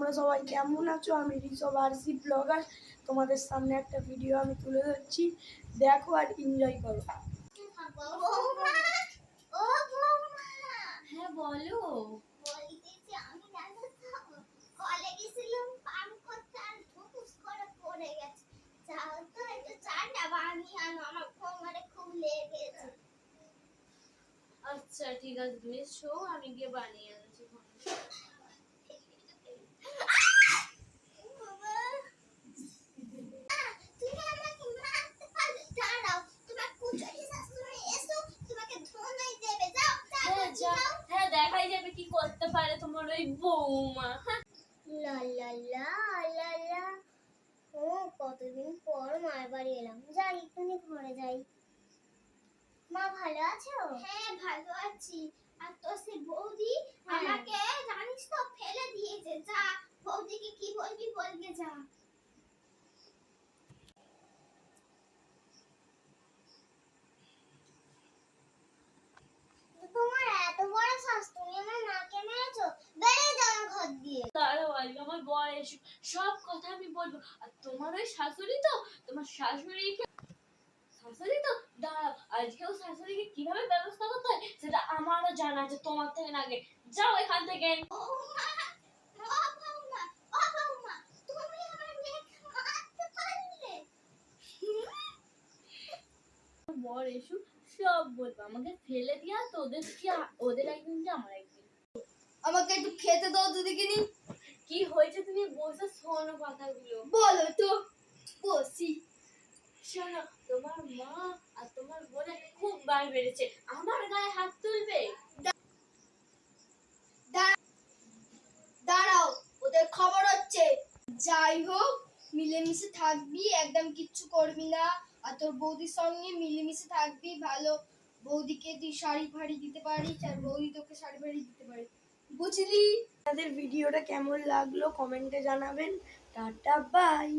তোমরা সবাই কেমন আছো? আমি ঋষভ আরসি ব্লগার তোমাদের সামনে একটা ভিডিও আমি তুলে ধরছি, দেখো আর এনজয় করো। হ্যাঁ বলো। আচ্ছা ঠিক আছে, তুমি শো, আমি গিয়ে বানিয়ে আনছি। হ্যাঁ দেখাই যাবে কি করতে পারে তোমার ওই বৌমা। লা লা লা লা লা। ও কতদিন পর মায়ের বাড়ি এলাম, যাই তুমি ঘরে যাই। মা ভালো আছো? হ্যাঁ ভালো আছি। আর তোর সে বৌদি আমাকে জানিস তো ফেলে দিয়েছে। যা বৌদিকে কি বলবি বলবে যা। তোমার এত বড় শ্বাস, তুমি আমার মাকে মেরেছো, বেরিয়ে যাও আমার ঘর দিয়ে। দাঁড়াও, আজকে আমার বয়স, সব কথা আমি বলবো। আর তোমার ওই শাশুড়ি তো, তোমার শাশুড়িকে দাঁড়াও, আজকেও শাশুড়িকে কিভাবে ব্যবস্থা করতে হয় সেটা আমারও জানা আছে, তোমার থেকে আগে। যাও এখান থেকে। বৌমা, ও বৌমা, ও বৌমা, তুমি আমার মেয়েকে মারতে পারলে? বর এসু সব বলবো, আমাকে ফেলে দিয়া তো ওদের একদিন যে আমার একদিন। আমাকে একটু খেতে দাও তো দেখিনি। কি হয়েছে তুমি বসে শোনো কথাগুলো। বলো তো। বসি। শোনো, তোমার মা আর তোমার বোনের খুব বার বেড়েছে, আমার গায়ে হাত তুলবে। দাঁড়াও, ওদের খবর হচ্ছে। যাই হোক, মিলেমিশে থাকবি, একদম কিচ্ছু করবি না। আর তোর বৌদির সঙ্গে মিলেমিশে থাকবি, ভালো। বৌদিকে তুই শাড়ি ফাড়ি দিতে পারিস, আর বৌদি তোকে শাড়ি ফাড়ি দিতে পারিস, বুঝলি? আপনাদের ভিডিওটা কেমন লাগলো কমেন্টে জানাবেন। Tata, by.